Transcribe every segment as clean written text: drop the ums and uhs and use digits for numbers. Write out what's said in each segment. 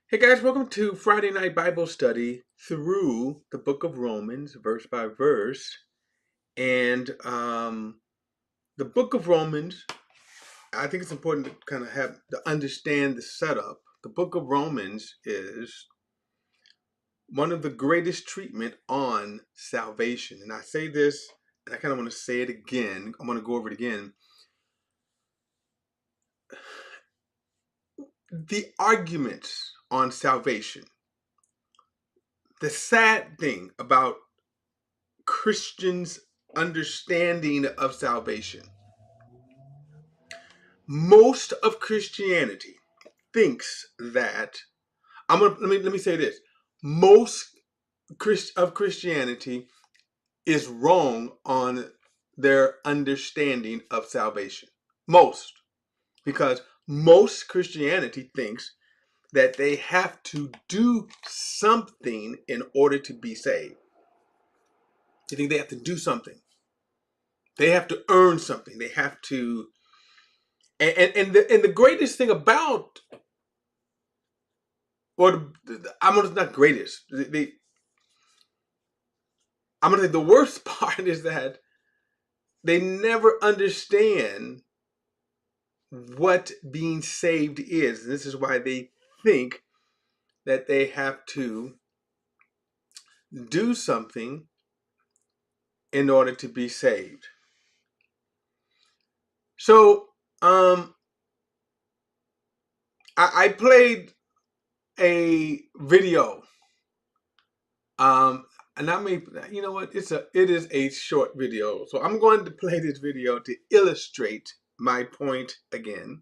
Hey guys, welcome to Friday Night Bible Study through the book of Romans, verse by verse. And the book of Romans, I think it's important to kind of have to understand the setup. The book of Romans is one of the greatest treatment on salvation. And I say this, and I kind of want to say it again. I want to go over it again. The arguments on salvation. The sad thing about Christians' understanding of salvation. Most of Christianity thinks that let me say this. Most of Christianity is wrong on their understanding of salvation. Most. Because most Christianity thinks that they have to do something in order to be saved. They think they have to do something. They have to earn something. They have to, and the greatest thing about, or I'm gonna not greatest. I'm gonna say the worst part is that they never understand what being saved is. And this is why they think that they have to do something in order to be saved. So, I played a video. And I may, you know what? It is a short video, so I'm going to play this video to illustrate my point again.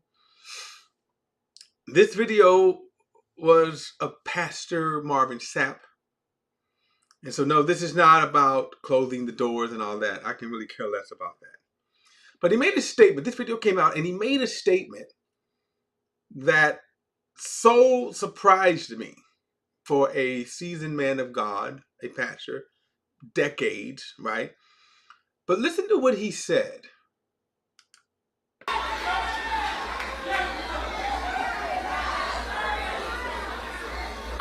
This video was of Pastor Marvin Sapp, and so no, this is not about closing the doors and all that. I can really care less about that. But he made a statement. This video came out, and he made a statement that so surprised me for a seasoned man of God, a pastor, decades, right? But listen to what he said.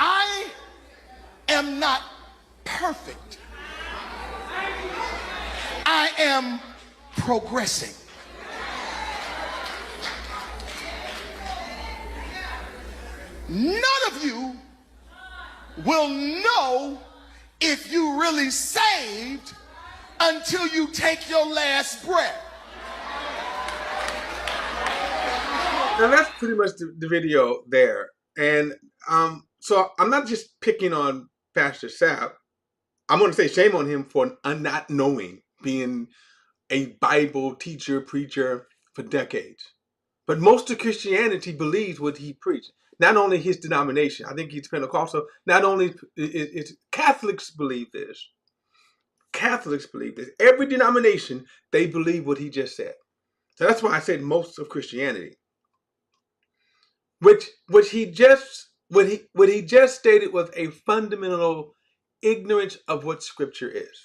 I am not perfect. I am progressing. None of you will know if you really saved until you take your last breath. Now that's pretty much the video there. And so I'm not just picking on Pastor Sapp. I'm going to say shame on him for not knowing, being a Bible teacher, preacher for decades. But most of Christianity believes what he preached. Not only his denomination, I think he's Pentecostal. Not only it's Catholics believe this. Catholics believe this. Every denomination, they believe what he just said. So that's why I said most of Christianity. Which he just what he just stated was a fundamental ignorance of what Scripture is.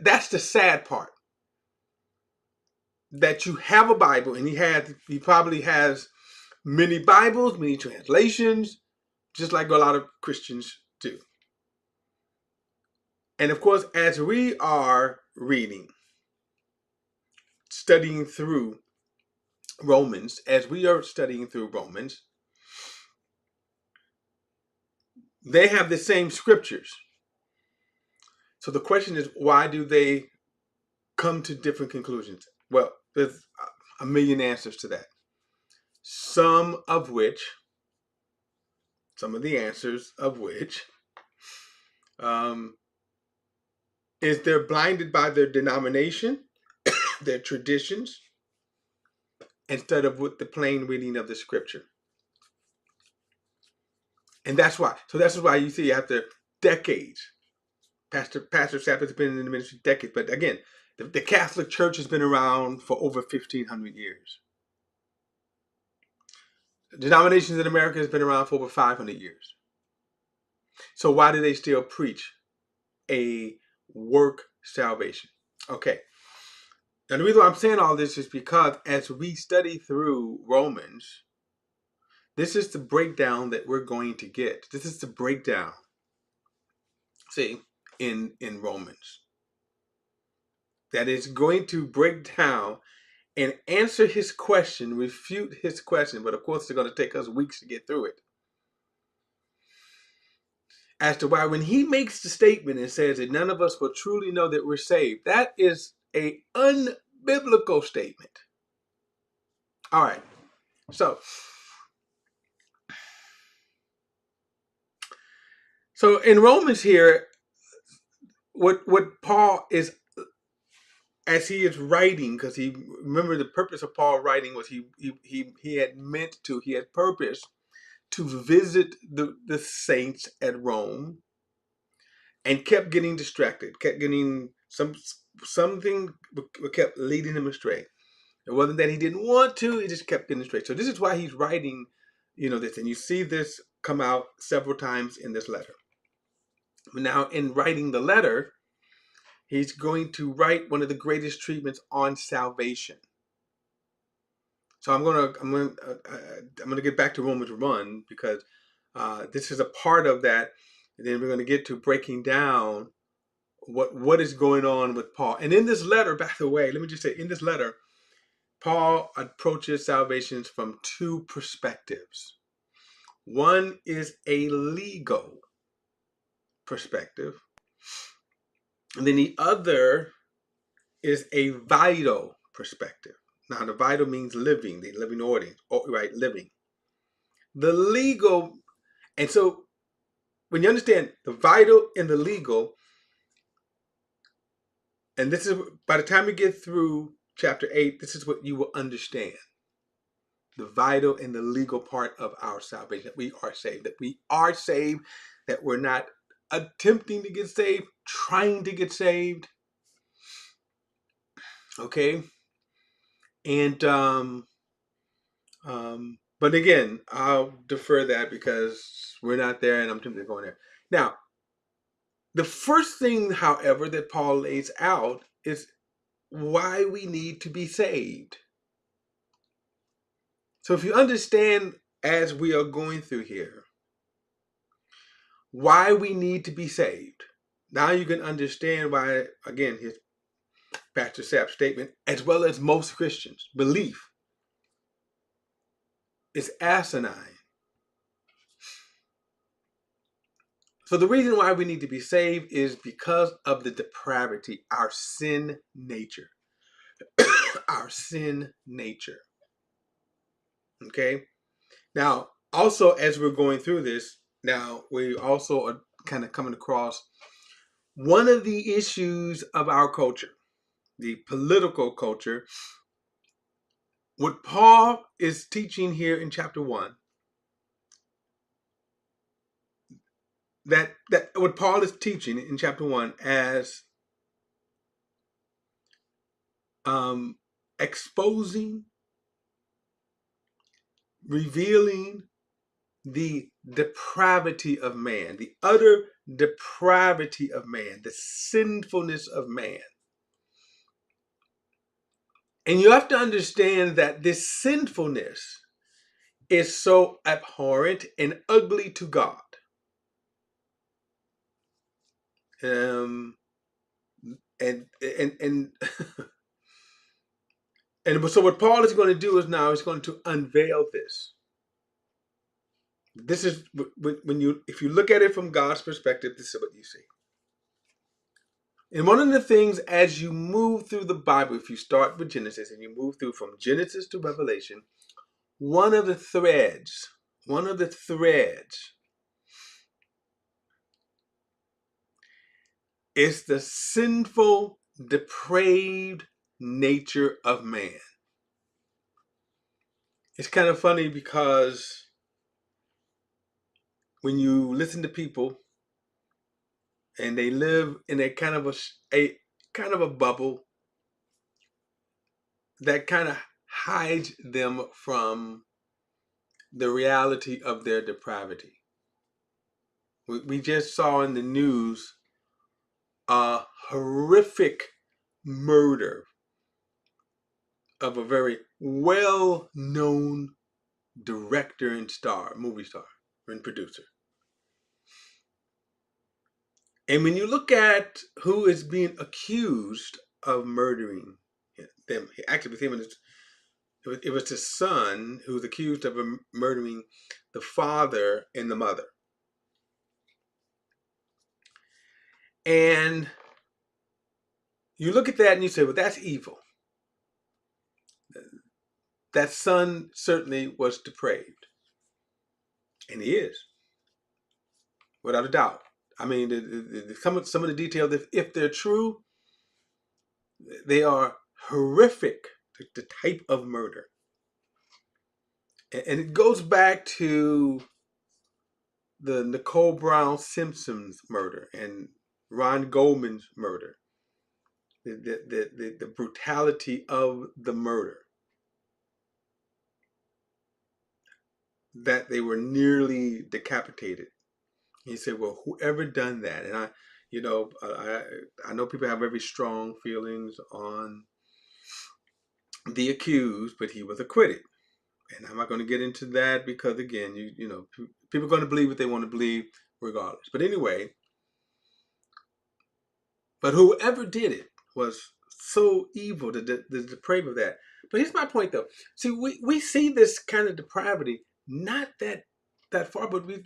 That's the sad part. That you have a Bible, and he probably has many Bibles, many translations, just like a lot of Christians do. And of course, as we are reading, studying through Romans, they have the same scriptures. So the question is, why do they come to different conclusions? Well, there's a million answers to that. Some of the answers of which, is they're blinded by their denomination, their traditions, instead of with the plain reading of the Scripture. And that's why. So that's why you see after decades, Pastor Sapp has been in the ministry decades. But again, the Catholic Church has been around for over 1,500 years. Denominations in America has been around for over 500 years. So why do they still preach a work salvation? Okay. Now the reason why I'm saying all this is because as we study through Romans, This is the breakdown that we're going to get. This is the breakdown. See, in Romans. That is going to break down and answer his question, refute his question. But of course, it's going to take us weeks to get through it. As to why when he makes the statement and says that none of us will truly know that we're saved, that is a unbiblical statement. All right. So in Romans here, what Paul is, as he is writing, because he, remember, the purpose of Paul writing was he had purpose to visit the saints at Rome, and kept getting distracted, kept getting something kept leading him astray. It wasn't that he didn't want to, he just kept getting astray. So this is why he's writing, this, and you see this come out several times in this letter. Now, in writing the letter, he's going to write one of the greatest treatments on salvation. So I'm gonna get back to Romans 1, because this is a part of that, and then we're going to get to breaking down what is going on with Paul. And in this letter, by the way, let me just say, in this letter, Paul approaches salvation from two perspectives. One is a legal perspective, and then the other is a vital perspective. Now, the vital means living, the living order, right? Living. The legal, and so when you understand the vital and the legal, and this is, by the time we get through chapter 8, this is what you will understand. The vital and the legal part of our salvation, that we are saved, that we're not attempting to get saved, trying to get saved. Okay. And, but again, I'll defer that because we're not there and I'm tempted to go in there. Now, the first thing, however, that Paul lays out is why we need to be saved. So if you understand, as we are going through here, why we need to be saved, now you can understand why, again, his Pastor Sapp's statement, as well as most Christians' belief, is asinine. So the reason why we need to be saved is because of the depravity, our sin nature. Our sin nature. Okay? Now, also, as we're going through this, now we also are kind of coming across one of the issues of our culture, the political culture. What Paul is teaching here in chapter 1, that what Paul is teaching in chapter 1 as exposing, revealing the depravity of man, the utter depravity of man, the sinfulness of man. And you have to understand that this sinfulness is so abhorrent and ugly to God. And and so what Paul is going to do is now he's going to unveil this. This is if you look at it from God's perspective, this is what you see. And one of the things, as you move through the Bible, if you start with Genesis and you move through from Genesis to Revelation, one of the threads is the sinful, depraved nature of man. It's kind of funny because when you listen to people and they live in a kind of a bubble that kind of hides them from the reality of their depravity. We just saw in the news a horrific murder of a very well-known director and movie star and producer. And when you look at who is being accused of murdering them, actually, with him and it was his son who was accused of murdering the father and the mother. And you look at that and you say, well, that's evil. That son certainly was depraved. And he is, without a doubt. I mean, some of the details, if they're true, they are horrific, the type of murder. And it goes back to the Nicole Brown Simpson's murder and Ron Goldman's murder. The brutality of the murder. That they were nearly decapitated. He said, well, whoever done that, and I know people have very strong feelings on the accused, but he was acquitted. And I'm not going to get into that because, again, people are going to believe what they want to believe regardless. But anyway, but whoever did it was so evil, the depravity of that. But here's my point, though. See, we see this kind of depravity not that far, but we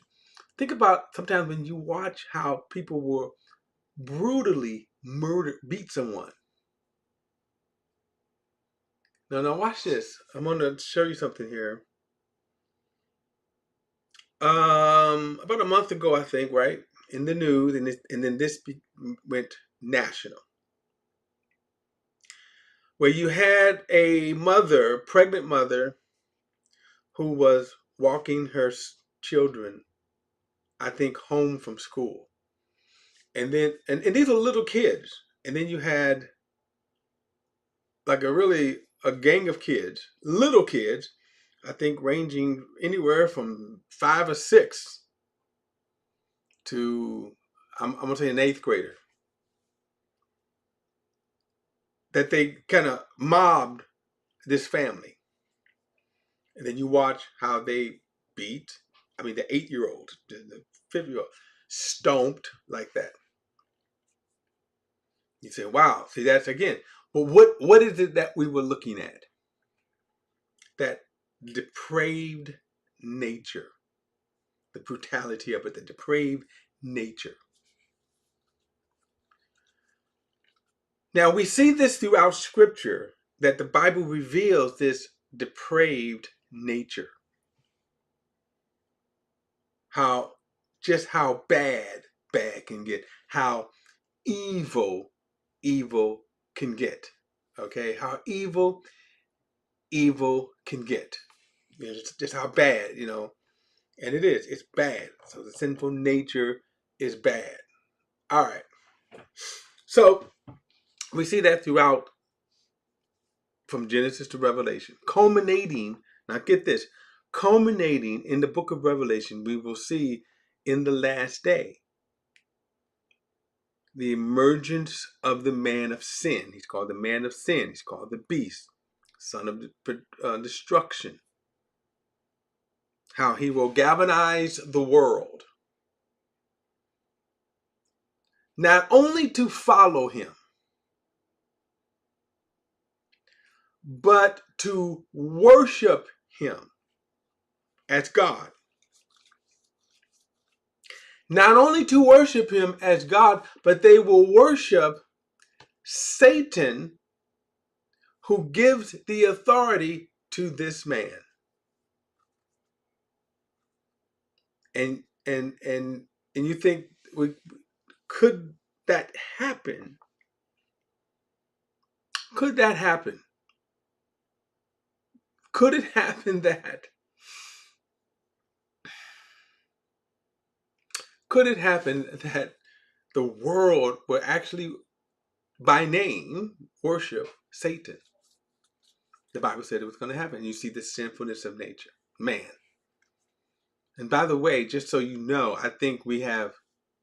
think about sometimes when you watch how people will brutally beat someone. Now watch this. I'm going to show you something here. About a month ago, I think, right, in the news, and then this went national, where you had a pregnant mother, who was walking her children, I think, home from school, and then and these are little kids, and then you had like a gang of kids, little kids, I think ranging anywhere from 5 or 6 to I'm gonna say an 8th grader, that they kind of mobbed this family. And then you watch how they beat, I mean, the 8-year-old, the 5-year-old, stomped like that. You say, wow, see, that's again. But what is it that we were looking at? That depraved nature, the brutality of it, the depraved nature. Now, we see this throughout Scripture, that the Bible reveals this depraved nature. How bad can get, how evil can get. Okay, how evil can get. Just how bad, and it's bad. So the sinful nature is bad. All right. So we see that throughout, from Genesis to Revelation, culminating, now get this, culminating in the book of Revelation, we will see in the last day the emergence of the man of sin. He's called the man of sin. He's called the beast, son of destruction. How he will galvanize the world, not only to follow him, but to worship him as God. Not only to worship him as God, but they will worship Satan, who gives the authority to this man. And you think, could that happen? Could that happen? Could it happen that? Could it happen that the world will actually, by name, worship Satan? The Bible said it was going to happen. You see the sinfulness of nature, man. And by the way, just so you know, I think we have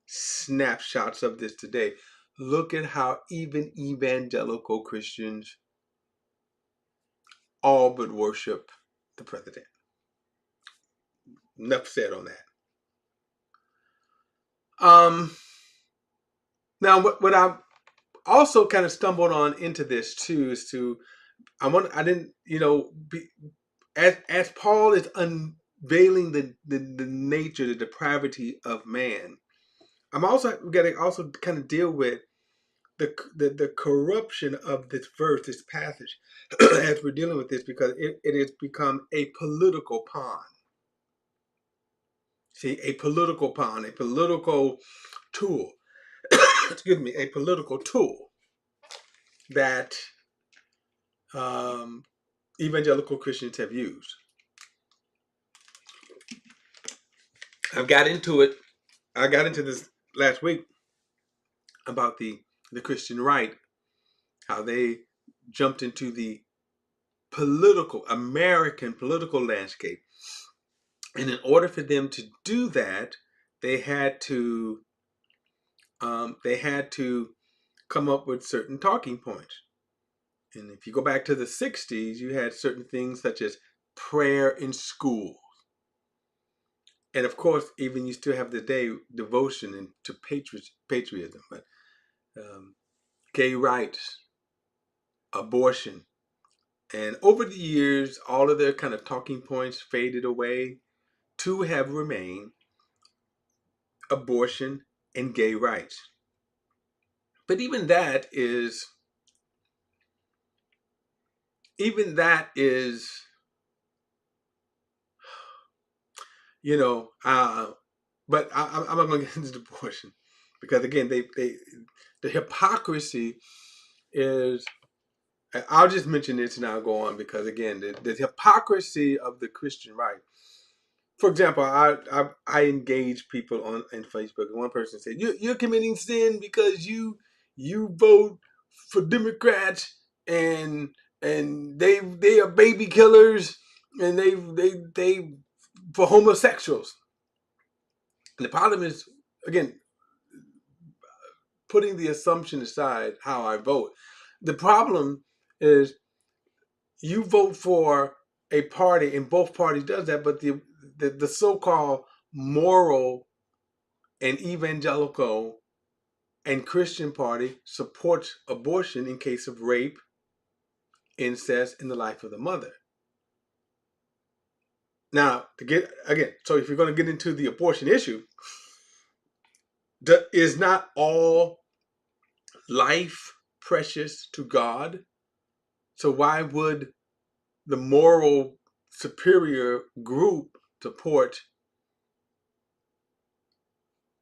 snapshots of this today. Look at how even evangelical Christians all but worship the president. enough said on that. Now, what I also kind of stumbled on into this too is I didn't, as Paul is unveiling the nature, the depravity of man. I'm also got to also kind of deal with the corruption of this verse, this passage, as we're dealing with this, because it has become a political pawn. See, a political pawn, a political tool. Excuse me, a political tool that evangelical Christians have used. I got into this last week about the Christian right, how they jumped into the American political landscape. And in order for them to do that, they had to come up with certain talking points. And if you go back to the 60s, you had certain things such as prayer in school. And of course, even you still have today devotion and to patriotism, but gay rights, abortion. And over the years, all of their kind of talking points faded away. Two have remained: abortion and gay rights. But even that is but I'm not going to get into abortion, because again, the hypocrisy is. I'll just mention this and I'll go on, because again, the hypocrisy of the Christian right. For example, I engage people on in Facebook, and one person said, "You're committing sin because you vote for Democrats, and they are baby killers, and they for homosexuals." And the problem is, again, putting the assumption aside how I vote, the problem is you vote for a party, and both parties does that, but the so-called moral and evangelical and Christian party supports abortion in case of rape, incest, in the life of the mother. Now, so if you're going to get into the abortion issue, is not all life precious to God? So why would the moral superior group support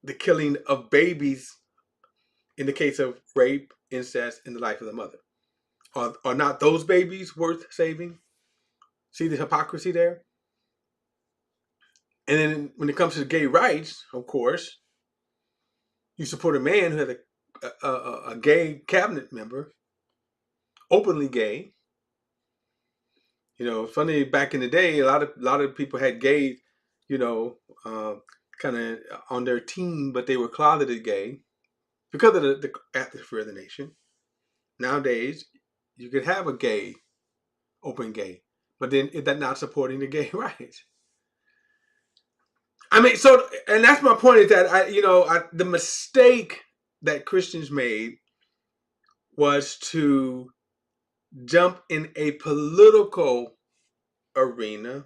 the killing of babies in the case of rape, incest, in the life of the mother? Are not those babies worth saving? See the hypocrisy there? And then when it comes to gay rights, of course, you support a man who had a gay cabinet member, openly gay. Funny, back in the day, a lot of people had gays, kind of on their team, but they were closeted gay because of the atmosphere of the nation. Nowadays, you could have a gay, open gay, but then is that not supporting the gay rights? I mean, so, and that's my point, is that the mistake that Christians made was to jump in a political arena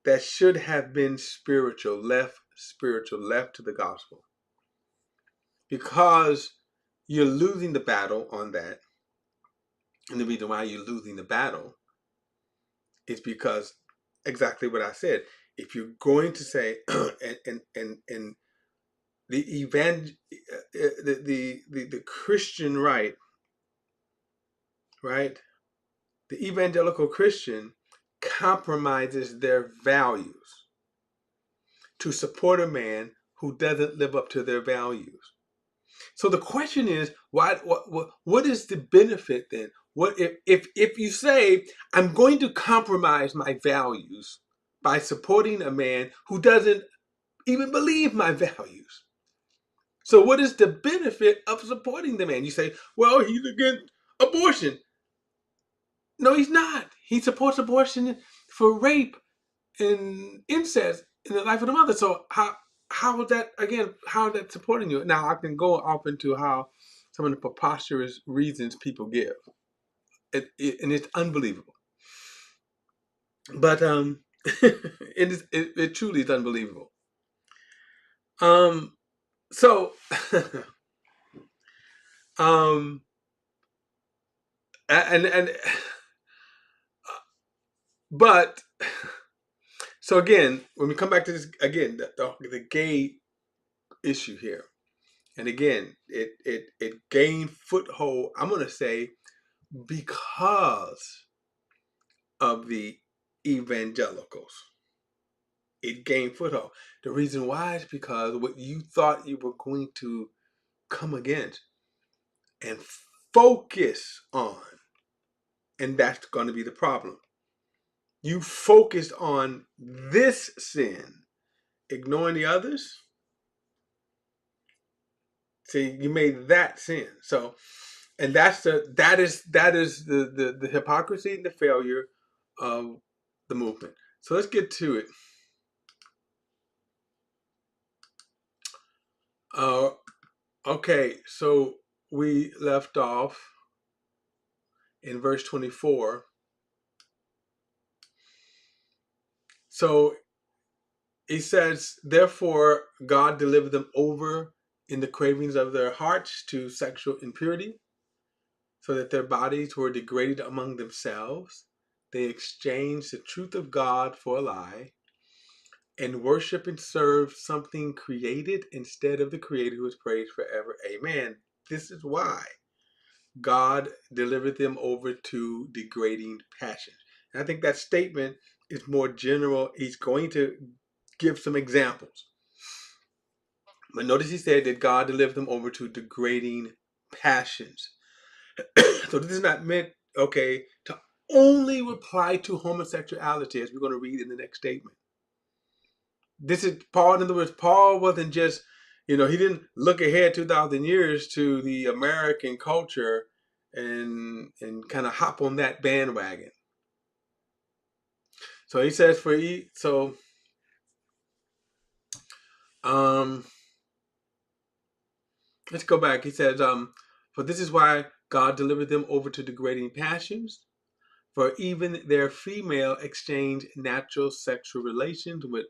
that should have been spiritual, left to the gospel. Because you're losing the battle on that. And the reason why you're losing the battle is because exactly what I said. If you're going to say and the Christian right, the evangelical Christian compromises their values to support a man who doesn't live up to their values. So the question is, what is the benefit then? What if you say, I'm going to compromise my values by supporting a man who doesn't even believe my values? So what is the benefit of supporting the man? You say, well, he's against abortion. No, he's not. He supports abortion for rape and incest in the life of the mother. So how is that, again? How is that supporting you? Now I can go off into how some of the preposterous reasons people give, and it's unbelievable. But it truly is unbelievable. Um, so um, and but so again, when we come back to this again, the gay issue here, and again, it gained foothold. I'm gonna say because of the evangelicals. It gained foothold. The reason why is because what you thought you were going to come against and focus on, and that's going to be the problem. You focused on this sin, ignoring the others. See, you made that sin. So, and that is the hypocrisy and the failure of the movement. So let's get to it. Uh, okay, so we left off in verse 24. So he says, therefore, God delivered them over in the cravings of their hearts to sexual impurity, so that their bodies were degraded among themselves. They exchanged the truth of God for a lie and worship and serve something created instead of the Creator who is praised forever. Amen. This is why God delivered them over to degrading passions. And I think that statement is more general. He's going to give some examples. But notice he said that God delivered them over to degrading passions. So this is not meant, okay, to only reply to homosexuality, as we're going to read in the next statement. This is Paul. In other words, Paul wasn't just, he didn't look ahead 2,000 years to the American culture and kind of hop on that bandwagon. So he says um, let's go back. He says, for this is why God delivered them over to degrading passions. For even their female exchange natural sexual relations with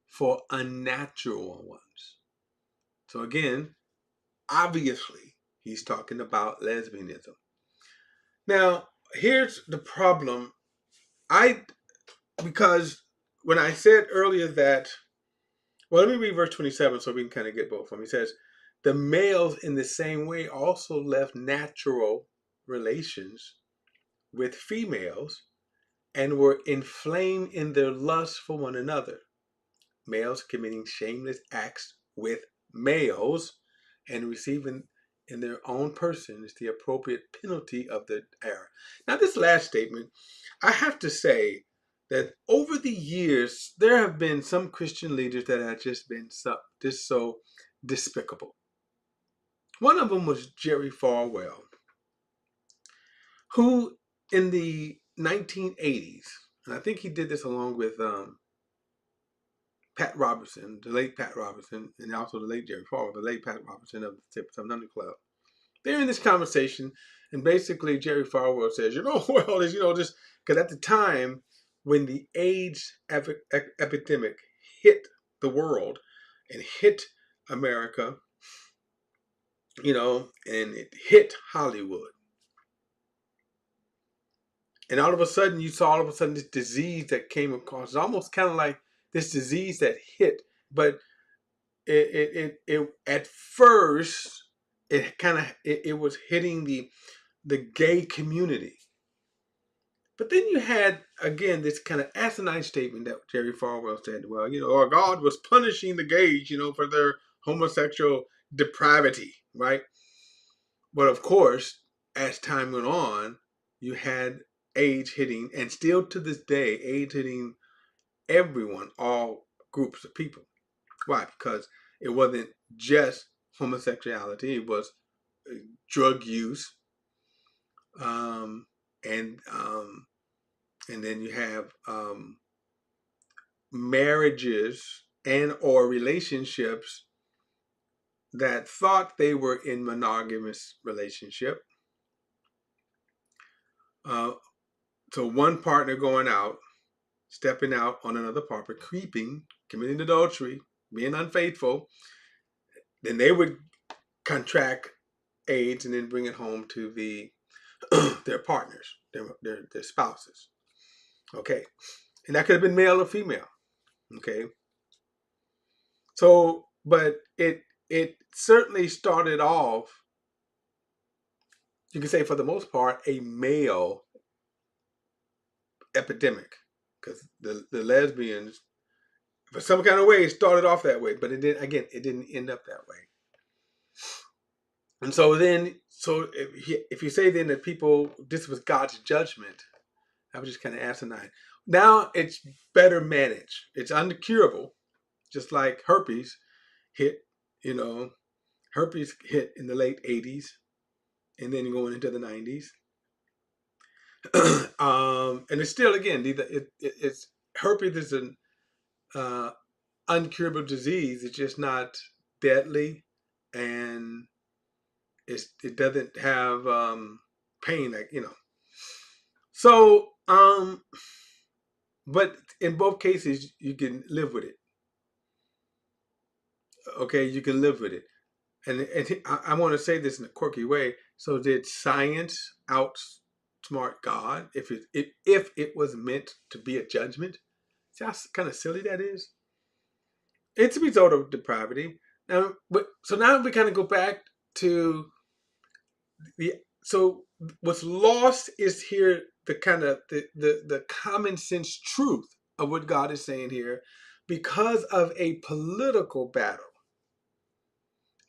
for unnatural ones. So again, obviously, he's talking about lesbianism. Now, here's the problem. Because when I said earlier that, well, let me read verse 27 so we can kind of get both of them. He says, the males in the same way also left natural relations with females and were inflamed in their lust for one another. Males committing shameless acts with males and receiving in their own persons the appropriate penalty of the error. Now, this last statement, I have to say that over the years, there have been some Christian leaders that have just been just so despicable. One of them was Jerry Falwell, who in the 1980s, and I think he did this along with Pat Robertson, the late Pat Robertson, and also the late Jerry Falwell, the late Pat Robertson of the 700 Club. They're in this conversation, and basically Jerry Falwell says, well, just because at the time when the AIDS epidemic hit the world and hit America, and it hit Hollywood. And all of a sudden, you saw this disease that came across. It's almost kind of like this disease that hit, but it at first it was hitting the gay community, but then you had again this kind of asinine statement that Jerry Falwell said, well, or God was punishing the gays, for their homosexual depravity, right? But of course, as time went on, you had AIDS hitting, and still to this day, AIDS hitting everyone, all groups of people. Why? Because it wasn't just homosexuality; it was drug use, um, and and then you have marriages and or relationships that thought they were in monogamous relationship. So one partner going out, stepping out on another partner, creeping, committing adultery, being unfaithful, then they would contract AIDS and then bring it home to their partners, their spouses. Okay, and that could have been male or female. Okay, so but it certainly started off, you can say for the most part, a male epidemic, because the lesbians, for some kind of way, it started off that way, but it didn't end up that way. And so then, so if you say then that this was God's judgment, I was just kind of asinine. Now it's better managed. It's uncurable, just like herpes hit. You know, herpes hit in the late '80s, and then going into the '90s. And it's still, again, it's herpes is an uncurable disease. It's just not deadly, and it doesn't have pain, like, So, but in both cases, you can live with it. Okay, you can live with it. And I want to say this in a quirky way. So, did science outsmart God if it was meant to be a judgment? See how kind of silly that is? It's a result of depravity. So now we kind of go back to so what's lost is here the kind of the common sense truth of what God is saying here, because of a political battle.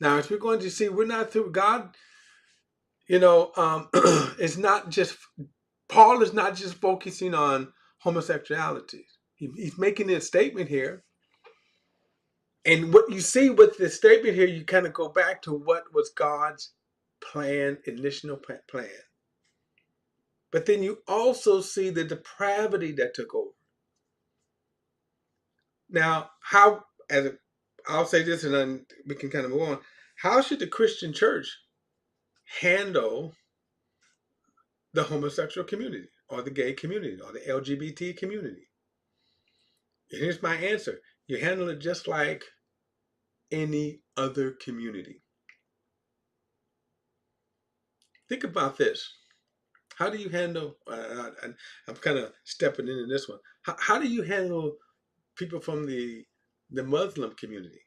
Now, as we're going to see, we're not through. God, it's not just, Paul is not just focusing on homosexuality. He's making a statement here. And what you see with this statement here, you kind of go back to what was God's plan, initial plan. But then you also see the depravity that took over. Now, I'll say this and then we can kind of move on. How should the Christian church handle the homosexual community or the gay community or the LGBT community? And here's my answer. You handle it just like any other community. Think about this. How do you handle, I'm kind of stepping into this one. How do you handle people from the Muslim community?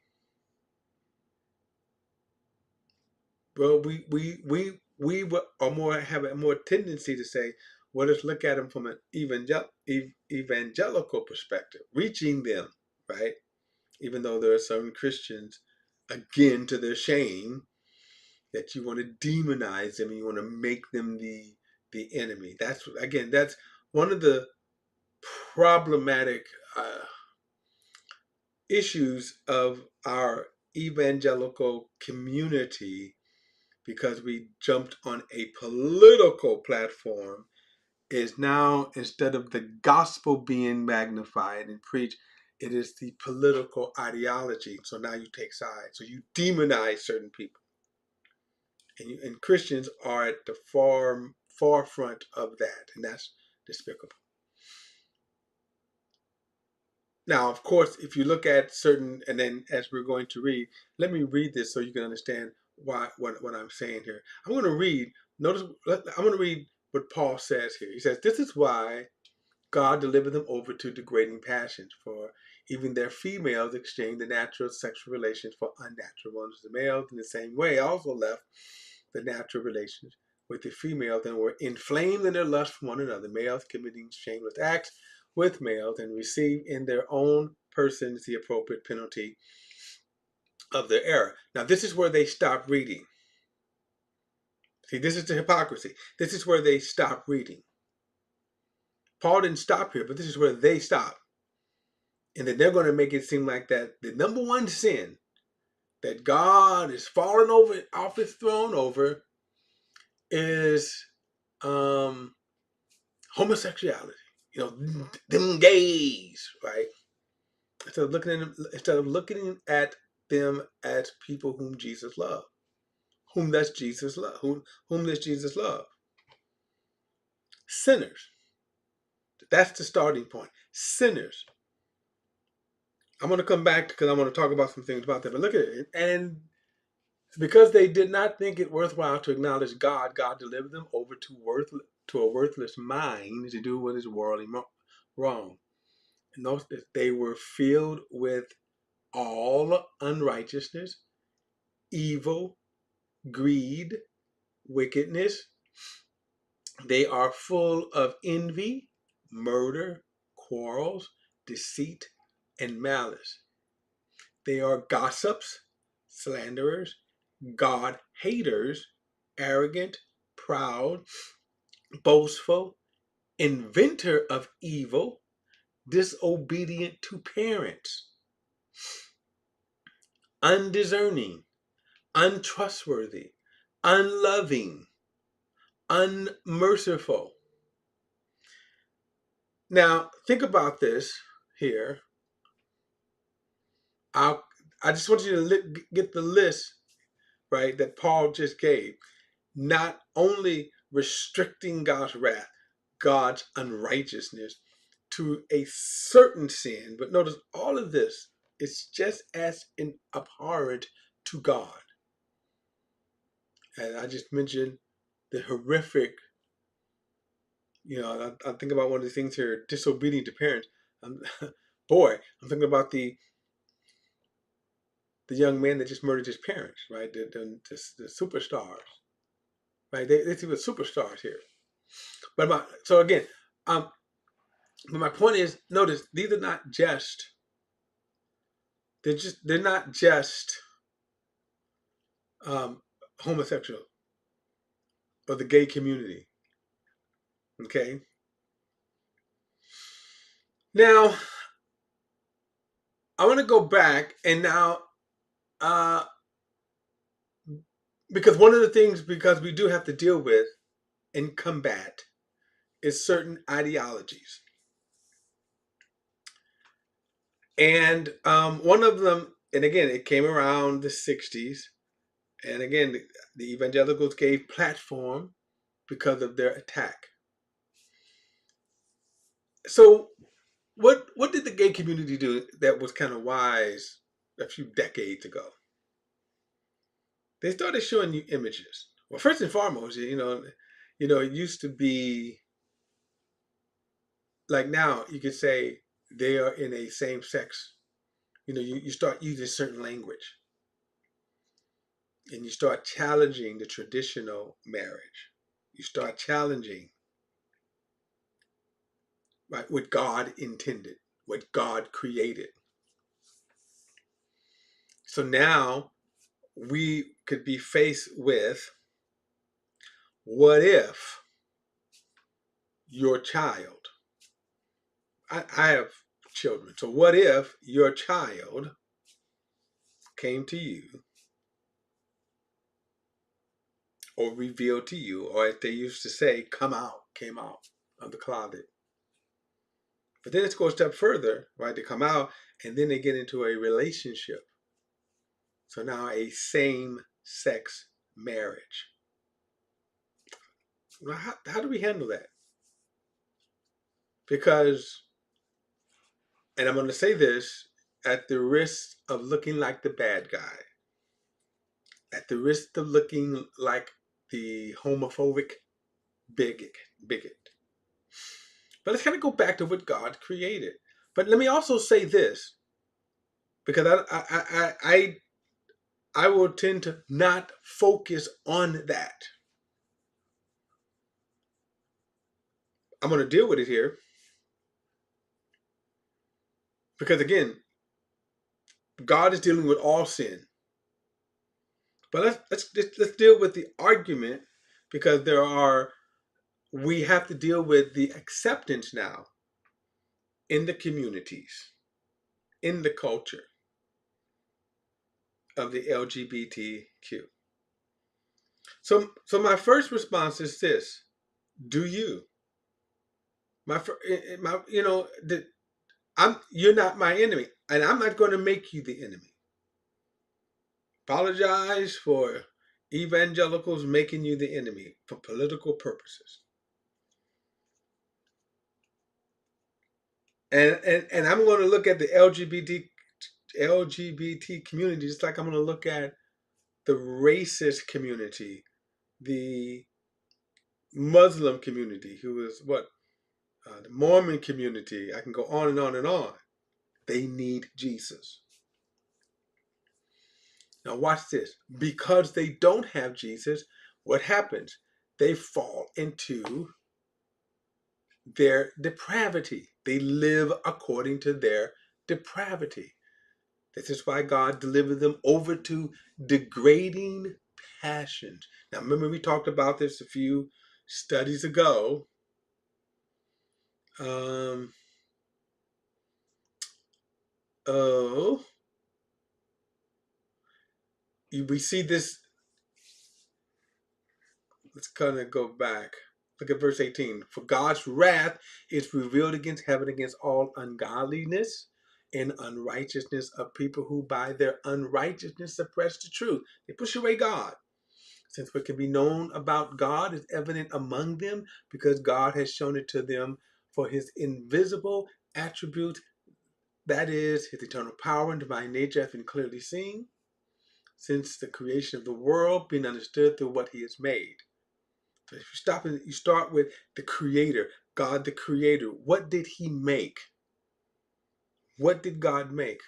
Well, we are more, have a more tendency to say, well, let's look at them from an evangelical perspective, reaching them, right? Even though there are some Christians, again, to their shame, that you want to demonize them and you want to make them the enemy. That's one of the problematic issues of our evangelical community, because we jumped on a political platform, is now, instead of the gospel being magnified and preached, it is the political ideology. So now you take sides. So you demonize certain people. And Christians are at the forefront of that. And that's despicable. Now, of course, if you look at certain, and then as we're going to read, let me read this so you can understand what I'm saying here. I'm going to read, notice, I'm going to read what Paul says here. He says, this is why God delivered them over to degrading passions, for even their females exchanged the natural sexual relations for unnatural ones. The males, in the same way, also left the natural relations with the females and were inflamed in their lust for one another, males committing shameless acts with males, and receive in their own persons the appropriate penalty of their error. Now, this is where they stop reading. See, this is the hypocrisy. This is where they stop reading. Paul didn't stop here, but this is where they stop. And then they're going to make it seem like that the number one sin that God is falling over off his throne over is homosexuality. Them gays, right? instead of looking at them as people whom Jesus loved, whom does Jesus love, whom does Jesus love? Sinners. That's the starting point. Sinners. I'm going to come back because I want to talk about some things about that. But look at it. And because they did not think it worthwhile to acknowledge God, God delivered them over to a worthless mind to do what is morally wrong. And notice that they were filled with all unrighteousness, evil, greed, wickedness. They are full of envy, murder, quarrels, deceit, and malice. They are gossips, slanderers, God haters, arrogant, proud, boastful, inventor of evil, disobedient to parents, undiscerning, untrustworthy, unloving, unmerciful. Now, think about this here. I just want you to get the list, right, that Paul just gave. Not only restricting God's wrath, God's unrighteousness to a certain sin, but notice all of this is just as abhorrent to God. And I just mentioned the horrific, I think about one of the things here, disobedient to parents. Boy, I'm thinking about the young man that just murdered his parents, right? The superstars, right? They see the superstars here. But so again, but my point is, notice these are not just. They're not just homosexual or the gay community. Okay. Now, I want to go back and now, because one of the things, because we do have to deal with and combat is certain ideologies. And one of them, and again, it came around the 60s. And again, the evangelicals gave platform because of their attack. So what did the gay community do that was kind of wise a few decades ago? They started showing you images. Well, first and foremost, it used to be like now you could say they are in a same sex. You start using certain language and you start challenging the traditional marriage. You start challenging, right, what God intended, what God created. So now we could be faced with, what if your child, I have children, so what if your child came to you or revealed to you, or as they used to say, came out of the closet. But then it goes a step further, right? They come out and then they get into a relationship. So now a same-sex marriage. How do we handle that? Because, and I'm going to say this at the risk of looking like the bad guy, at the risk of looking like the homophobic bigot. But let's kind of go back to what God created. But let me also say this, because I will tend to not focus on that. I'm going to deal with it here because again, God is dealing with all sin. But let's deal with the argument, because we have to deal with the acceptance now in the communities, in the culture of the LGBTQ. So my first response is this: do you? You're not my enemy. And I'm not going to make you the enemy. Apologize for evangelicals making you the enemy for political purposes. And I'm going to look at the LGBT community just like I'm going to look at the racist community, the Muslim community, who is the Mormon community. I can go on and on and on. They need Jesus. Now watch this. Because they don't have Jesus, what happens? They fall into their depravity. They live according to their depravity. This is why God delivered them over to degrading passions. Now remember we talked about this a few studies ago. Oh, we see this. Let's kind of go back. Look at verse 18. For God's wrath is revealed against heaven, against all ungodliness and unrighteousness of people who by their unrighteousness suppress the truth. They push away God. Since what can be known about God is evident among them, because God has shown it to them for his invisible attributes, that is, his eternal power and divine nature, have been clearly seen since the creation of the world, being understood through what he has made. So if you stop and you start with the Creator, God the Creator, what did he make? What did God make?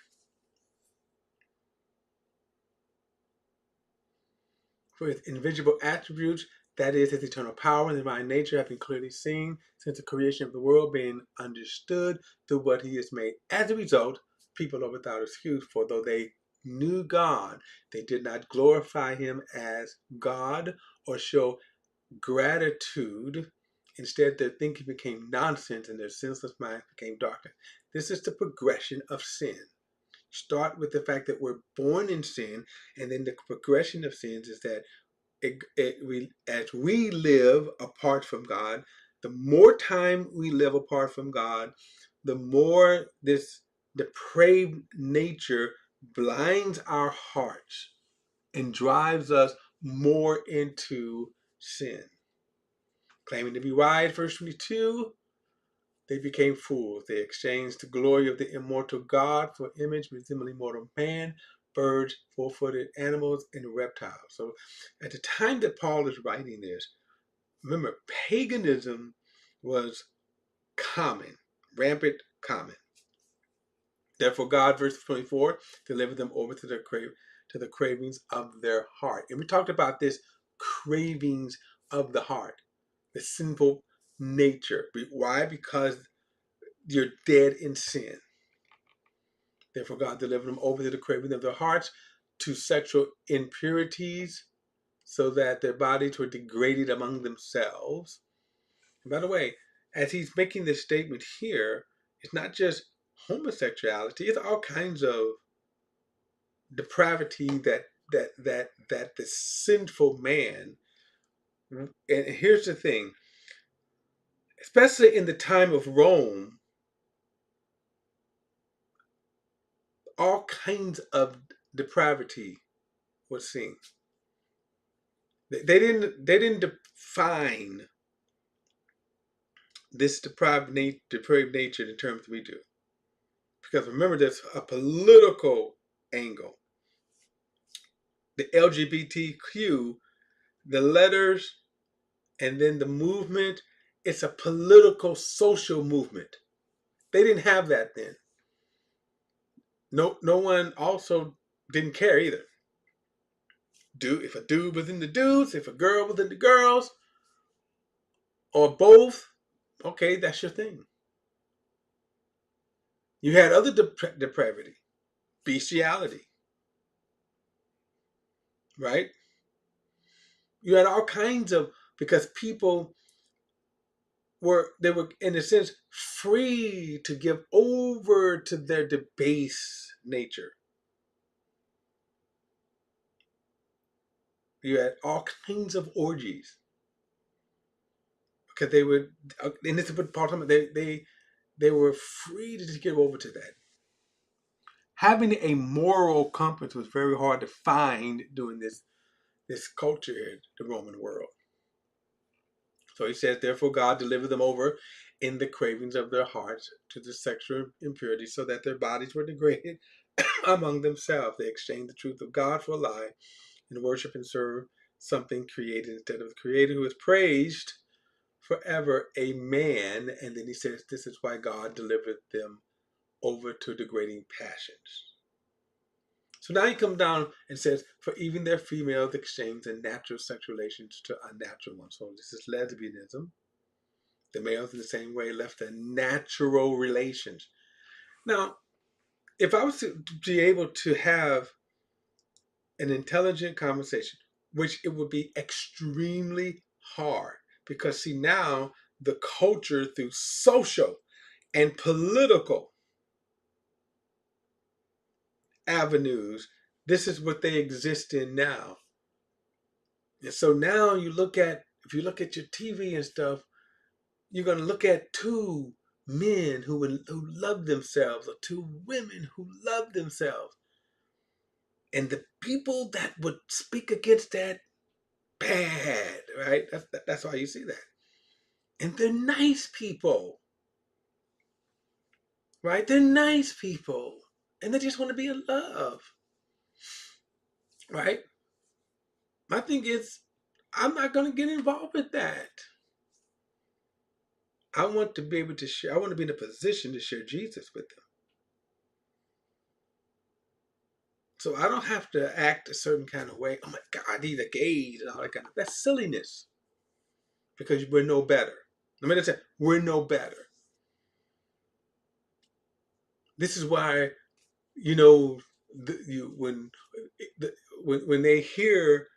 For his invisible attributes, that is, his eternal power and divine nature, have been clearly seen since the creation of the world, being understood through what he has made. As a result, people are without excuse, for though they knew God, they did not glorify him as God or show gratitude. Instead, their thinking became nonsense and their senseless minds became darkened. This is the progression of sin. Start with the fact that we're born in sin, and then the progression of sins is that as we live apart from God, the more time we live apart from God, the more this depraved nature blinds our hearts and drives us more into sin. Claiming to be wise, verse 22, they became fools. They exchanged the glory of the immortal God for image resembling mortal man, birds, four-footed animals, and reptiles. So at the time that Paul is writing this, remember, paganism was common, rampant common. Therefore God, verse 24, delivered them over to the cravings of their heart. And we talked about this cravings of the heart, the sinful nature. Why? Because you're dead in sin. Therefore God delivered them over to the craving of their hearts, to sexual impurities, so that their bodies were degraded among themselves. And by the way, as he's making this statement here, it's not just homosexuality, it's all kinds of depravity that the sinful man. And here's the thing, especially in the time of Rome, all kinds of depravity was seen. They didn't define this depraved nature in terms we do, because remember there's a political angle. The LGBTQ, the letters, and then the movement. It's a political social movement. They didn't have that then. No one also didn't care either. If a dude was into dudes, if a girl was into girls, or both, okay, that's your thing. You had other depravity, bestiality, right? You had all kinds of, because people were in a sense free to give over to their debased nature. You had all kinds of orgies because they would, and this is what Paul told me, they were free to just give over to that. having a moral compass was very hard to find during this culture in the Roman world. So he says, therefore God delivered them over in the cravings of their hearts to the sexual impurity, so that their bodies were degraded among themselves. They exchanged the truth of God for a lie and worship and serve something created instead of the Creator, who is praised forever. Amen. And then he says, this is why God delivered them over to degrading passions. So now he comes down and says, for even their females exchange their natural sexual relations to unnatural ones. So this is lesbianism. The males in the same way left their natural relations. Now, if I was to be able to have an intelligent conversation, which it would be extremely hard, because see, now the culture through social and political avenues, this is what they exist in now. And so now if you look at your TV and stuff, you're going to look at two men who love themselves, or two women who love themselves. And the people that would speak against that, bad, right? That's why you see that. And they're nice people, right? They're nice people. And they just want to be in love, right? My thing is, I'm not going to get involved with that. I want to be able to share, I want to be in a position to share Jesus with them. So I don't have to act a certain kind of way. Oh my God, these are gays and all that kind of, that's silliness. Because we're no better. Let me just say, we're no better. This is why, when they hear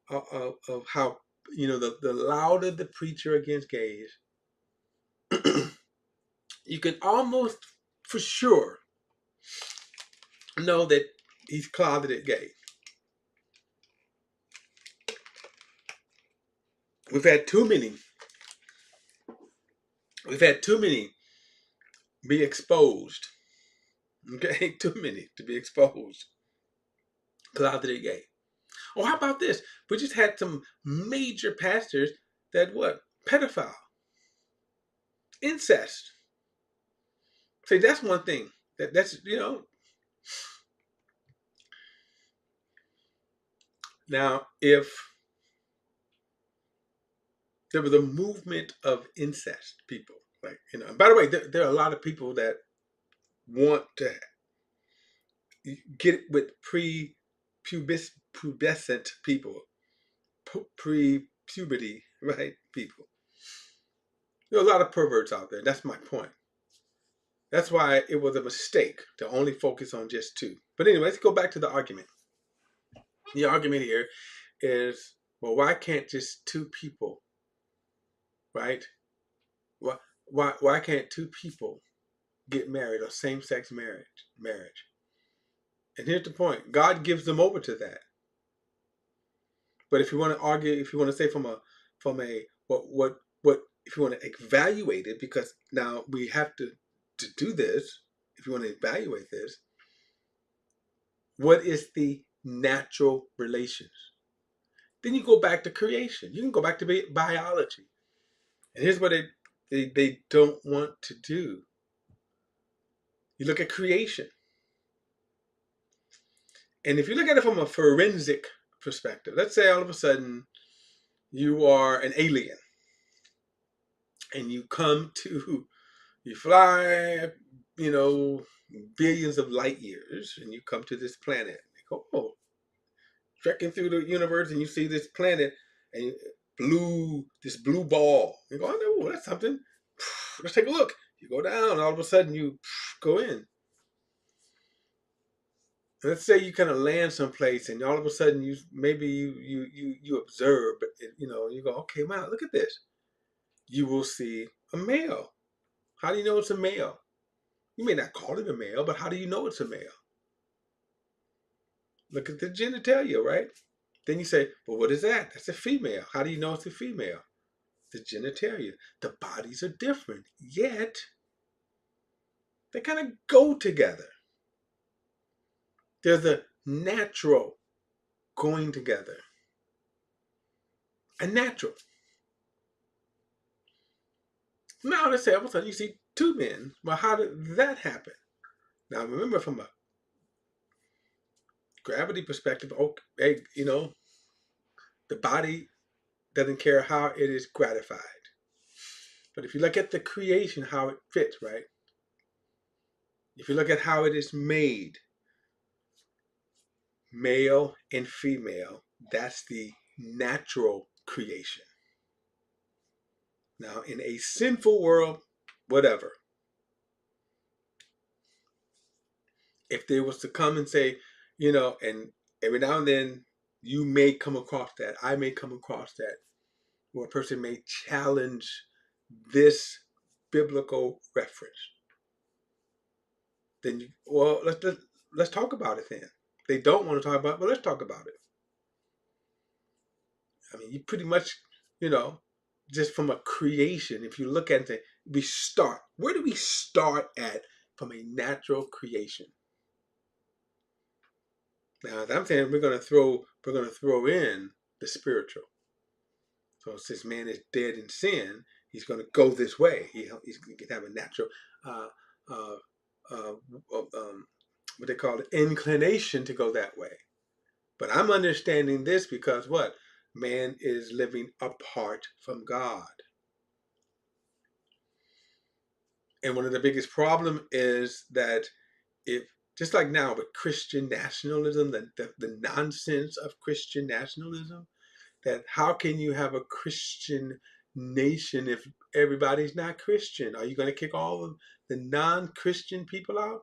of how, the louder the preacher against gays, you can almost for sure know that he's closeted gay. We've had too many be exposed. Okay, too many to be exposed. Closeted gay. Or how about this? We just had some major pastors that pedophile, incest. See, that's one thing. That's Now, if there was a movement of incest people, like, and by the way, there are a lot of people that want to get with pubescent people, pre-puberty, right, people. There are a lot of perverts out there. That's my point. That's why it was a mistake to only focus on just two. But anyway, let's go back to the argument. The argument here is, well, why can't just two people, right? Why can't two people get married, or same-sex marriage? And here's the point: God gives them over to that. But if you want to argue, if you want to say from a what if you want to evaluate it, because now we have to do this. If you want to evaluate this, what is the natural relations? Then you go back to creation. You can go back to biology. And here's what they don't want to do. You look at creation. And if you look at it from a forensic perspective, let's say all of a sudden you are an alien and you fly, billions of light years, and you come to this planet. You go, oh, trekking through the universe, and you see this planet, and this blue ball. You go, oh, that's something. Let's take a look. You go down, all of a sudden you go in. Let's say you kind of land someplace, and all of a sudden you observe, but you go, okay, wow, look at this. You will see a male. How do you know it's a male? You may not call it a male, but how do you know it's a male? Look at the genitalia, right? Then you say, well, what is that? That's a female. How do you know it's a female? The genitalia. The bodies are different, yet they kind of go together. There's a natural going together. A natural. Now let's say all of a sudden you see two men. Well, how did that happen? Now remember, from a gravity perspective, okay, the body doesn't care how it is gratified. But if you look at the creation, how it fits, right? If you look at how it is made, male and female, that's the natural creation. Now, in a sinful world, whatever, if they was to come and say, and every now and then you may come across that, I may come across that, where a person may challenge this biblical reference, then let's talk about it then. They don't want to talk about it, but let's talk about it. I mean, you pretty much, just from a creation, if you look at it, where do we start at from a natural creation? Now, I'm saying we're going to throw in the spiritual. So since man is dead in sin, he's going to go this way. He's going to have a natural, uh, uh, uh, what they call it, inclination to go that way. But I'm understanding this because what? Man is living apart from God. And one of the biggest problems is that, if just like now with Christian nationalism, the nonsense of Christian nationalism, that how can you have a Christian nation if everybody's not Christian? Are you going to kick all of the non-Christian people out?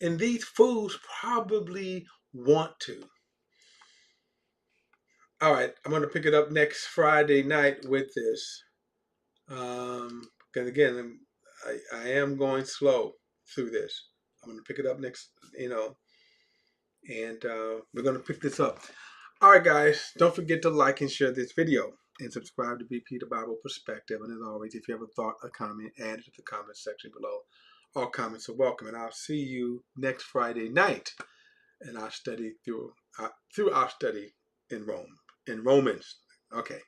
And these fools probably want to. All right, I'm going to pick it up next Friday night with this. Because again, I am going slow through this. I'm going to pick it up next, and we're going to pick this up. All right, guys, don't forget to like and share this video and subscribe to BP the Bible Perspective. And as always, if you have a thought, a comment, add it to the comment section below. All comments are welcome, and I'll see you next Friday night in our study through our study in Romans. Okay.